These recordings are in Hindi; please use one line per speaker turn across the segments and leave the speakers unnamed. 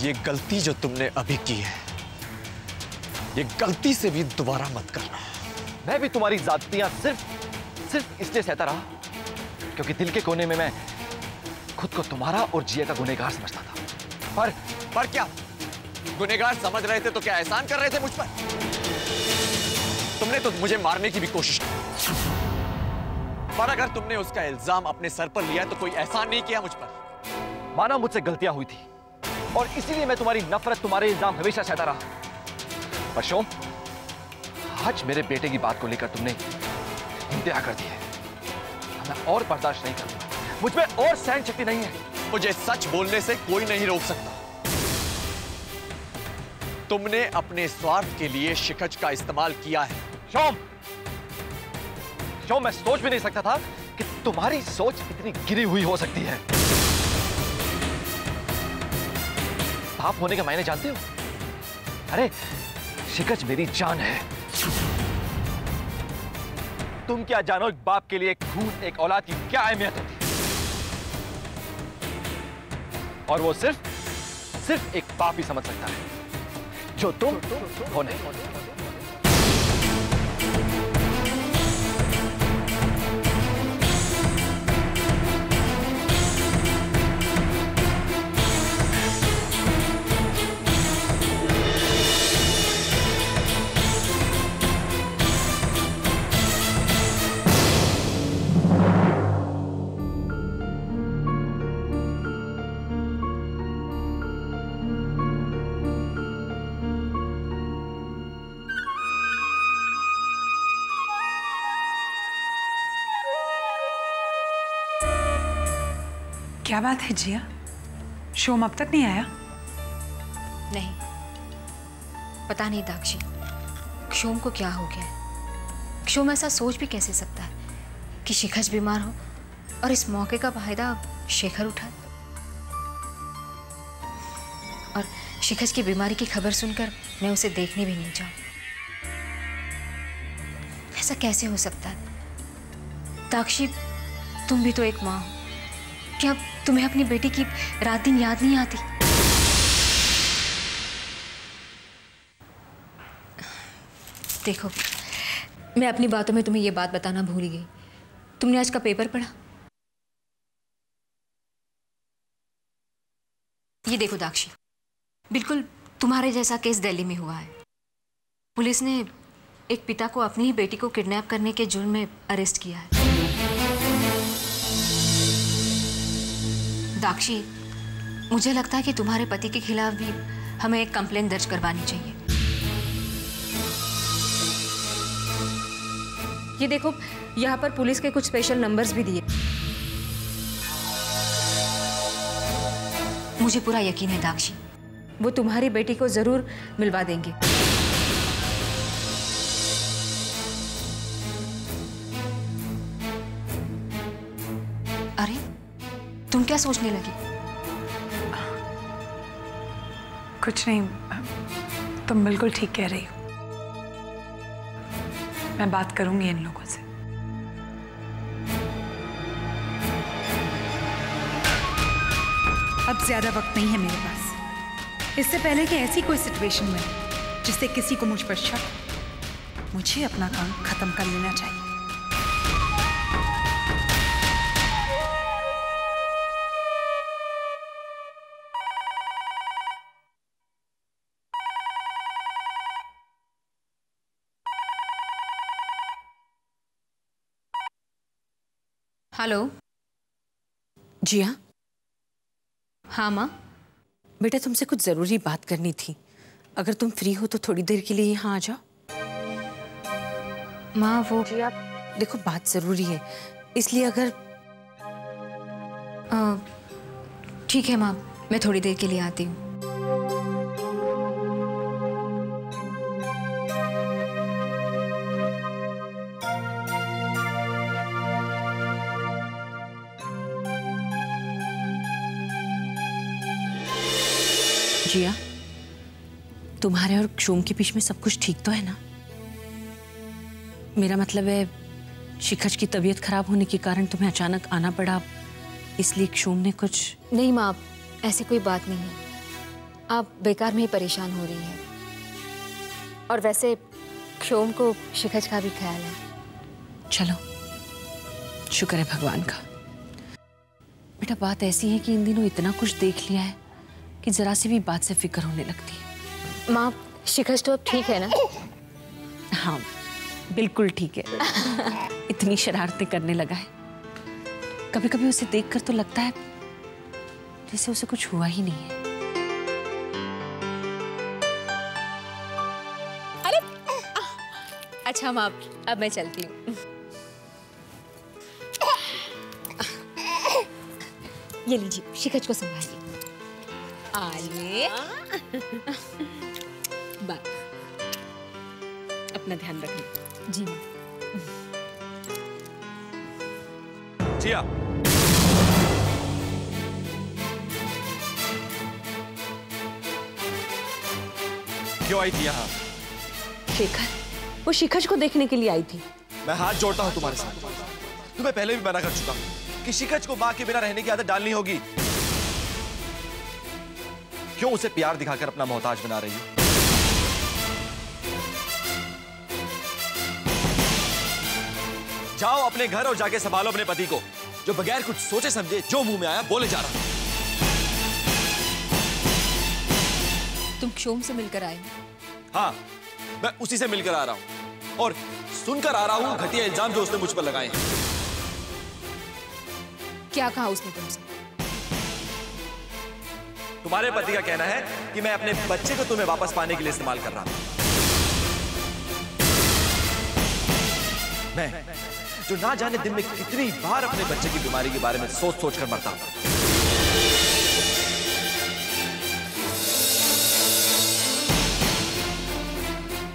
ये गलती जो तुमने अभी की है, ये गलती से भी दोबारा मत करना।
मैं भी तुम्हारी ज़्यादतियां सिर्फ इसलिए सहता रहा क्योंकि दिल के कोने में मैं खुद को तुम्हारा और जिया का गुनहगार समझता था।
पर क्या गुनहगार समझ रहे थे तो क्या एहसान कर रहे थे मुझ पर? तुमने तो मुझे मारने की भी कोशिश की, पर अगर तुमने उसका इल्जाम अपने सर पर लिया तो कोई एहसान नहीं किया मुझ पर।
माना मुझसे गलतियां हुई थी और इसीलिए मैं तुम्हारी नफरत, तुम्हारे इल्जाम हमेशा सहता रहा। पर शोम, आज मेरे बेटे की बात को लेकर तुमने इंतहा कर दी है। मैं और बर्दाश्त नहीं करूंगा, मुझ में और सहन शक्ति नहीं है।
मुझे सच बोलने से कोई नहीं रोक सकता। तुमने अपने स्वार्थ के लिए शिकज का इस्तेमाल किया है।
शोम, मैं सोच भी नहीं सकता था कि तुम्हारी सोच इतनी गिरी हुई हो सकती है। बाप होने के मायने जानते हो? अरे शिकज मेरी जान है। तुम क्या जानो एक बाप के लिए एक खून, एक औलाद की क्या अहमियत होती है? और वो सिर्फ एक बाप ही समझ सकता है, जो तुम हो नहीं।
क्या बात है जिया, शोम अब तक नहीं आया?
नहीं, पता नहीं दाक्षी, शोम को क्या हो गया है। शोम ऐसा सोच भी कैसे सकता है कि शिखज बीमार हो और इस मौके का फायदा शेखर उठाए। और शिखज की बीमारी की खबर सुनकर मैं उसे देखने भी नहीं जाऊं। ऐसा कैसे हो सकता है? दाक्षी, तुम भी तो एक माँ हो। क्या तुम्हें अपनी बेटी की रात दिन याद नहीं आती? देखो, मैं अपनी बातों में तुम्हें यह बात बताना भूल गई। तुमने आज का पेपर पढ़ा? ये देखो दाक्षी, बिल्कुल तुम्हारे जैसा केस दिल्ली में हुआ है। पुलिस ने एक पिता को अपनी ही बेटी को किडनैप करने के जुर्म में अरेस्ट किया है। दाक्षी, मुझे लगता है कि तुम्हारे पति के खिलाफ भी हमें एक कंप्लेंट दर्ज करवानी चाहिए। ये देखो, यहाँ पर पुलिस के कुछ स्पेशल नंबर्स भी दिए। मुझे पूरा यकीन है दाक्षी, वो तुम्हारी बेटी को जरूर मिलवा देंगे। अरे, तुम क्या सोचने लगी?
कुछ नहीं, तुम बिल्कुल ठीक कह रही हो। मैं बात करूंगी इन लोगों से। अब ज्यादा वक्त नहीं है मेरे पास। इससे पहले कि ऐसी कोई सिचुएशन में जिससे किसी को मुझ पर शक, मुझे अपना काम खत्म कर लेना चाहिए।
हेलो
जिया।
हाँ माँ।
बेटा, तुमसे कुछ जरूरी बात करनी थी। अगर तुम फ्री हो तो थोड़ी देर के लिए यहाँ आ जाओ।
माँ वो
जिया, देखो बात जरूरी है, इसलिए अगर
ठीक है माँ, मैं थोड़ी देर के लिए आती हूँ।
जिया, तुम्हारे और शोम के बीच में सब कुछ ठीक तो है ना? मेरा मतलब है, शिखज की तबीयत खराब होने के कारण तुम्हें अचानक आना पड़ा, इसलिए शोम ने कुछ...
नहीं माँ, ऐसी कोई बात नहीं है। आप बेकार में ही परेशान हो रही है। और वैसे क्षोम को शिखज का भी ख्याल है।
चलो, शुक्र है भगवान का। बेटा, बात ऐसी है कि इन दिनों इतना कुछ देख लिया है कि जरा सी भी बात से फिक्र होने लगती है।
माँ, शिखज तो अब ठीक है ना?
हाँ, बिल्कुल ठीक है। इतनी शरारतें करने लगा है, कभी कभी उसे देखकर तो लगता है जैसे उसे कुछ हुआ ही नहीं है।
अरे अच्छा माँ, अब मैं चलती हूँ। ये लीजिए, शिखज को संभालिए। आइए। बाय। अपना ध्यान रखना। जी माँ।
जिया, क्यों आई थी यहाँ?
शेखर, वो शिखज को देखने के लिए आई थी।
मैं हाथ जोड़ता हूँ तुम्हारे साथ। तुम्हें पहले भी मना कर चुका हूँ कि शिखज को माँ के बिना रहने की आदत डालनी होगी। क्यों उसे प्यार दिखाकर अपना मोहताज बना रही हो? जाओ अपने घर और जाके संभालो अपने पति को, जो बगैर कुछ सोचे समझे जो मुंह में आया बोले जा रहा।
तुम क्षोम से मिलकर आए?
हाँ, मैं उसी से मिलकर आ रहा हूं और सुनकर आ रहा हूं घटिया इल्जाम जो उसने मुझ पर लगाए हैं।
क्या कहा उसने तुमसे?
तुम्हारे पति का कहना है कि मैं अपने बच्चे को तुम्हें वापस पाने के लिए इस्तेमाल कर रहा हूं। मैं जो ना जाने दिन में कितनी बार अपने बच्चे की बीमारी के बारे में सोच सोच कर मरता हूं।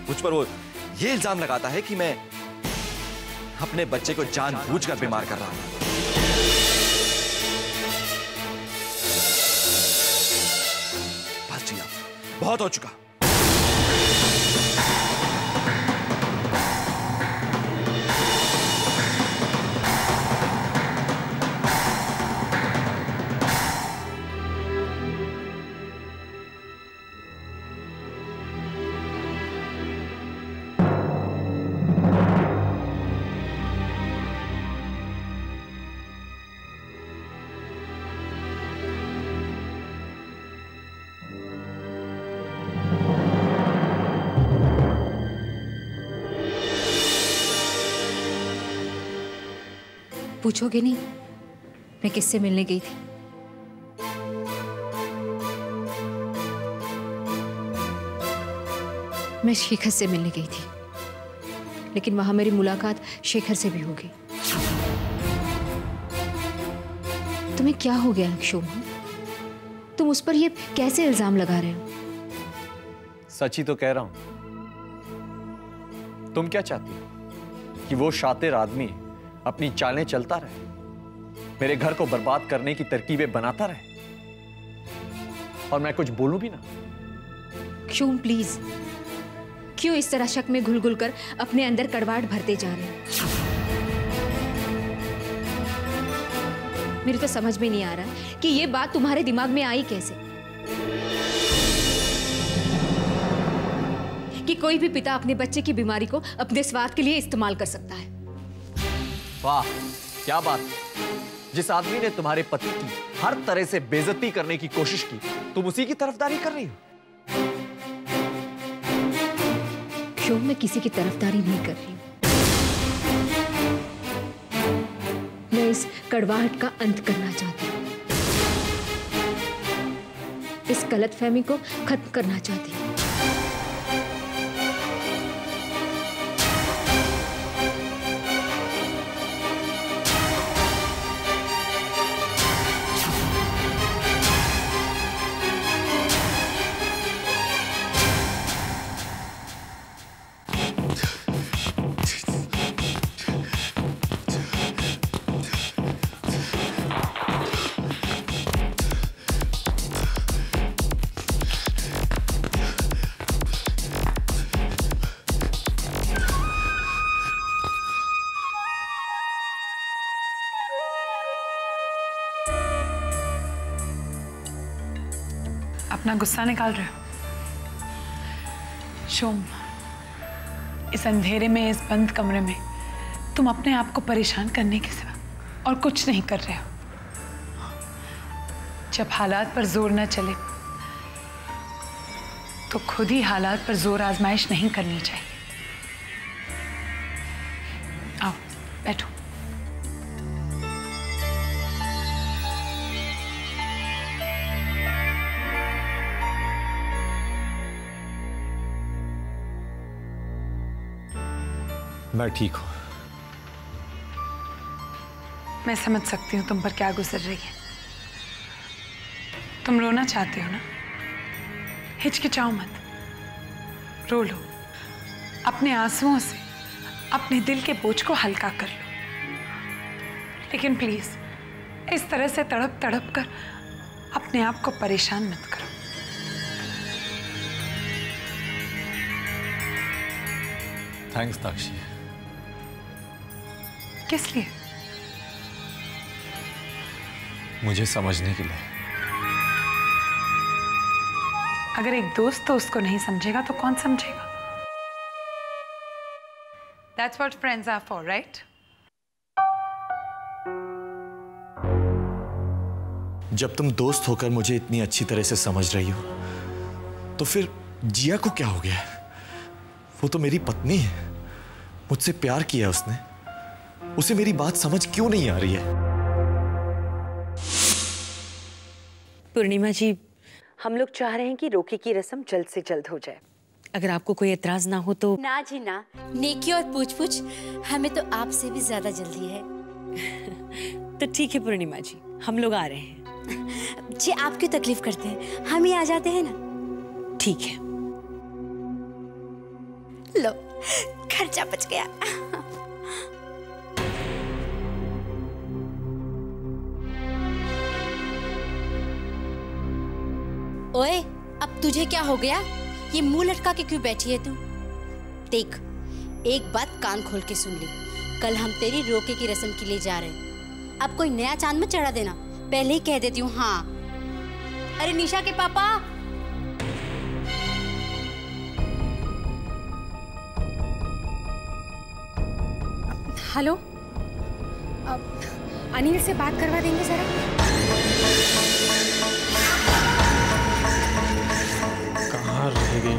मुझ पर वो ये इल्जाम लगाता है कि मैं अपने बच्चे को जानबूझकर बीमार कर रहा हूं। बस जिया, बहुत हो चुका।
पूछोगे नहीं मैं किससे मिलने गई थी? मैं शेखर से मिलने गई थी, लेकिन वहां मेरी मुलाकात शेखर से भी हो गई। तुम्हें क्या हो गया क्षोम? तुम उस पर ये कैसे इल्जाम लगा रहे हो?
सच ही तो कह रहा हूं। तुम क्या चाहती हो कि वो शातिर आदमी अपनी चालें चलता रहे, मेरे घर को बर्बाद करने की तरकीबें बनाता रहे और मैं कुछ बोलूं भी ना?
क्षोम प्लीज, क्यों इस तरह शक में घुल घुल कर अपने अंदर कड़वाहट भरते जा रहे हो? मेरे तो समझ में नहीं आ रहा कि ये बात तुम्हारे दिमाग में आई कैसे, कि कोई भी पिता अपने बच्चे की बीमारी को अपने स्वार्थ के लिए इस्तेमाल कर सकता है।
वाह, क्या बात! जिस आदमी ने तुम्हारे पति की हर तरह से बेइज्जती करने की कोशिश की, तुम उसी की तरफदारी कर रही हो।
क्यों? मैं किसी की तरफदारी नहीं कर रही हूं। मैं इस कड़वाहट का अंत करना चाहती हूँ, इस गलतफहमी को खत्म करना चाहती हूँ।
अपना गुस्सा निकाल रहे हो? शोम, इस अंधेरे में, इस बंद कमरे में तुम अपने आप को परेशान करने के सिवा और कुछ नहीं कर रहे हो। जब हालात पर जोर न चले तो खुद ही हालात पर जोर आजमाइश नहीं करनी चाहिए। आओ बैठो।
मैं ठीक हूं।
मैं समझ सकती हूँ तुम पर क्या गुजर रही है। तुम रोना चाहते हो ना? हिचकिचाओ मत, रो लो। अपने आंसुओं से अपने दिल के बोझ को हल्का कर लो। लेकिन प्लीज इस तरह से तड़प तड़प कर अपने आप को परेशान मत करो।
थैंक्स ताक्षी।
किस लिए?
मुझे समझने के लिए।
अगर एक दोस्त तो उसको नहीं समझेगा तो कौन समझेगा? That's what friends are for, right?
जब तुम दोस्त होकर मुझे इतनी अच्छी तरह से समझ रही हो तो फिर जिया को क्या हो गया? वो तो मेरी पत्नी है, मुझसे प्यार किया उसने। उसे मेरी बात समझ क्यों नहीं आ रही है?
पूर्णिमा जी, हम लोग चाह रहे हैं कि रोके की रस्म जल्द से जल्द हो जाए। अगर आपको कोई एतराज ना हो तो।
ना जी ना, नेकी और पूछ-पूछ हमें तो आपसे भी ज्यादा जल्दी है।
तो ठीक है पूर्णिमा जी, हम लोग आ रहे हैं।
जी आप क्यों तकलीफ करते हैं, हम ही आ जाते हैं ना।
ठीक है।
लो, खर्चा बच गया। ओए, अब तुझे क्या हो गया? ये मुंह लटका के क्यों बैठी है तू? देख, एक बात कान खोल के सुन ले। कल हम तेरी रोके की रस्म के लिए जा रहे हैं। अब कोई नया चांद मत चढ़ा देना, पहले ही कह देती हूँ। हाँ। अरे निशा के पापा।
हेलो, अनिल से बात करवा देंगे जरा?
कहाँ रह गई?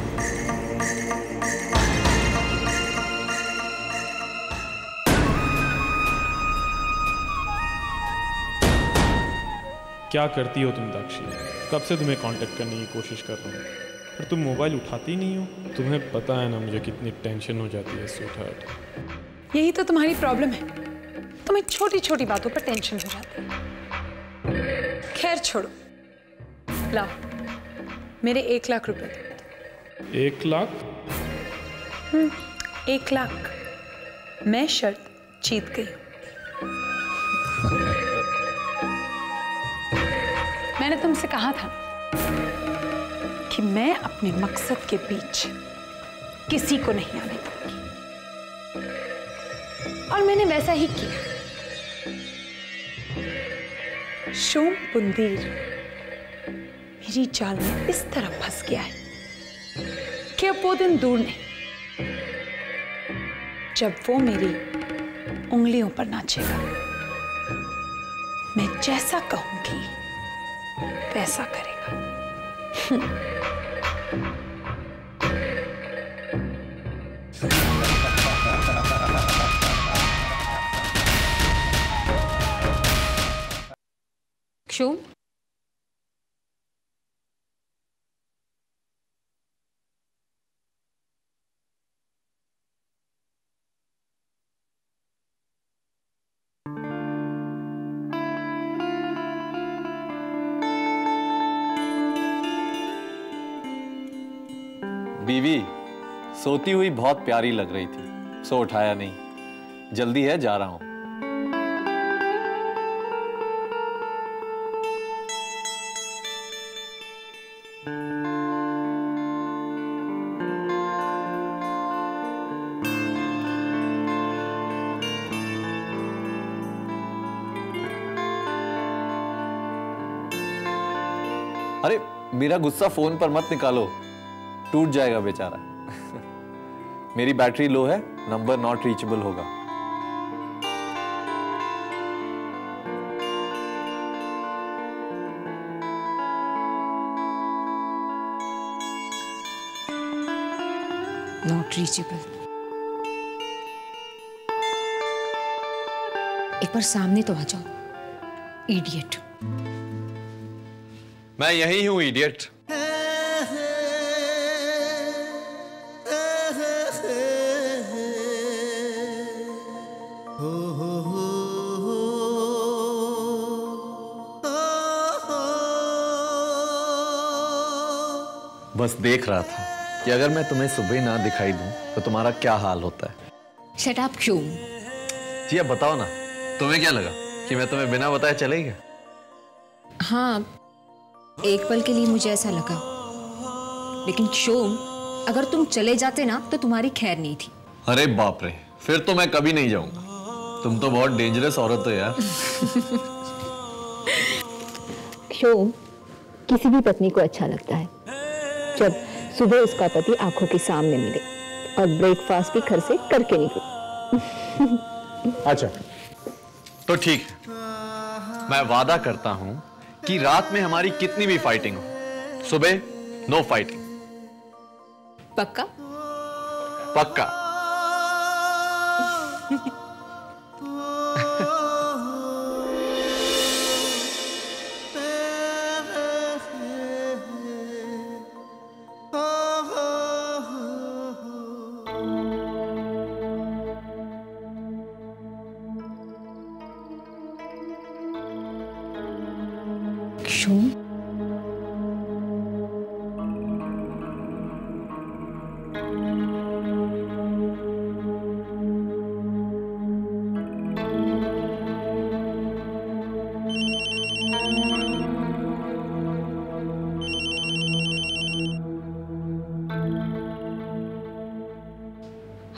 क्या करती हो तुम ताक्षी? कब से तुम्हें कांटेक्ट करने की कोशिश कर रहा हूँ, पर तुम मोबाइल उठाती नहीं हो। तुम्हें पता है ना मुझे कितनी टेंशन हो जाती है स्वीटहार्ट।
यही तो तुम्हारी प्रॉब्लम है, तुम्हें छोटी छोटी बातों पर टेंशन हो जाती है। खैर छोड़ो, लाओ मेरे 1 लाख रुपए।
1 लाख?
1 लाख। मैं शर्त जीत गई। मैंने तुमसे कहा था कि मैं अपने मकसद के बीच किसी को नहीं आने दूंगी, और मैंने वैसा ही किया। शोम पुंदीर मेरी जाल में इस तरह फंस गया है कि अब वो दिन दूर नहीं जब वो मेरी उंगलियों पर नाचेगा। मैं जैसा कहूंगी वैसा करेगा।
क्षोम,
बीवी सोती हुई बहुत प्यारी लग रही थी, सो उठाया नहीं। जल्दी है, जा रहा हूं। अरे
मेरा गुस्सा फोन पर मत निकालो, टूट जाएगा बेचारा। मेरी बैटरी लो है, नंबर नॉट रीचेबल होगा।
Not reachable. एक बार सामने तो आ जाओ, इडियट।
मैं यही हूं इडियट। बस देख रहा था कि अगर मैं तुम्हें सुबह ना दिखाई दूं तो तुम्हारा क्या हाल होता है।
शट अप क्यों?
जी अब बताओ ना, तुम्हें क्या लगा कि मैं तुम्हें बिना बताए चले गया?
हाँ, एक पल के लिए मुझे ऐसा लगा, लेकिन शोम, अगर तुम चले जाते ना तो तुम्हारी खैर नहीं थी।
अरे बाप रे, फिर तो मैं कभी नहीं जाऊंगा। तुम तो बहुत डेंजरस औरत हो यार।
शोम, किसी भी पत्नी को अच्छा लगता है जब सुबह उसका पति आंखों के सामने मिले और ब्रेकफास्ट भी घर से करके निकले।
अच्छा तो ठीक है, मैं वादा करता हूं कि रात में हमारी कितनी भी फाइटिंग हो, सुबह नो फाइटिंग।
पक्का?
पक्का।
शोम,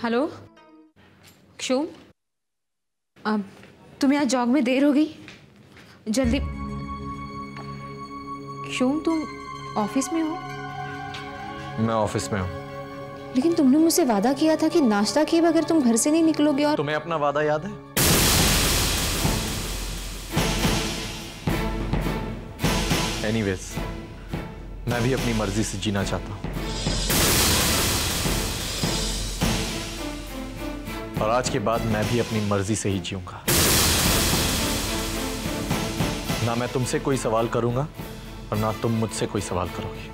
हेलो शोम, अब तुम्हें आज जॉग में देर हो गई, जल्दी। शोम, तुम ऑफिस में हो?
मैं ऑफिस में हूं।
लेकिन तुमने मुझसे वादा किया था कि नाश्ता किए बगैर तुम घर से नहीं निकलोगे। और
तुम्हें अपना वादा याद है? एनीवेज, मैं भी अपनी मर्जी से जीना चाहता हूं, और आज के बाद मैं भी अपनी मर्जी से ही जीऊंगा। ना मैं तुमसे कोई सवाल करूंगा और ना तुम मुझसे कोई सवाल करोगी।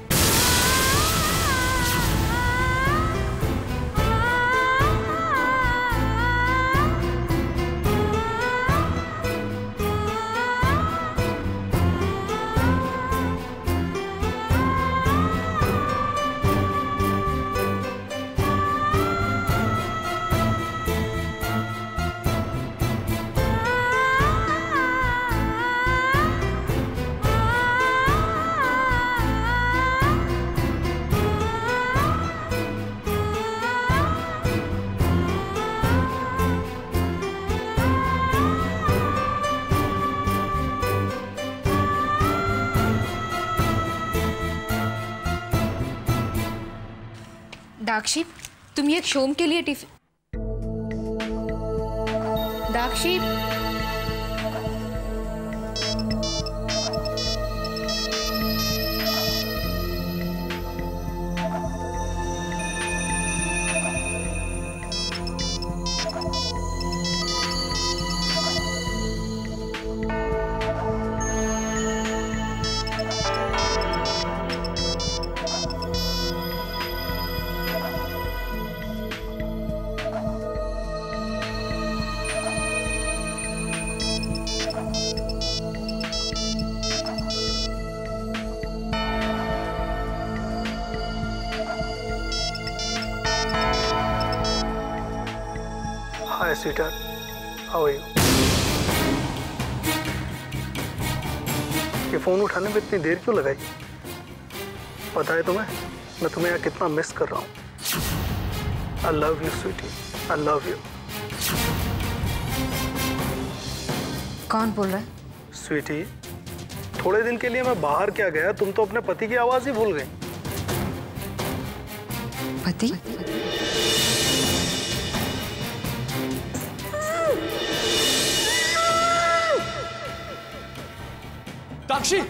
दाक्षी, तुम ये शोम के लिए tiffin. Dakshi,
Hi, sweetheart. How are you? ये फोन उठाने में इतनी देर क्यों लगाई? पता है तुम्हें, मैं तुम्हें यहाँ कितना मिस कर रहा हूँ। I love you, sweetie. I love you.
कौन बोल रहा है?
स्वीटी, थोड़े दिन के लिए मैं बाहर क्या गया, तुम तो अपने पति की आवाज ही भूल गई।
पति?
Dakshi!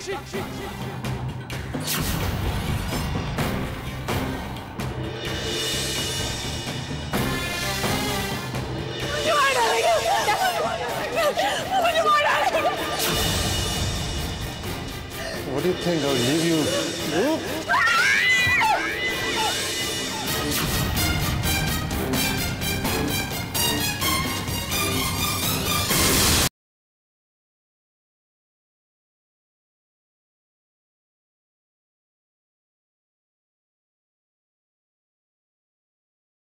What do you think? I'll leave you?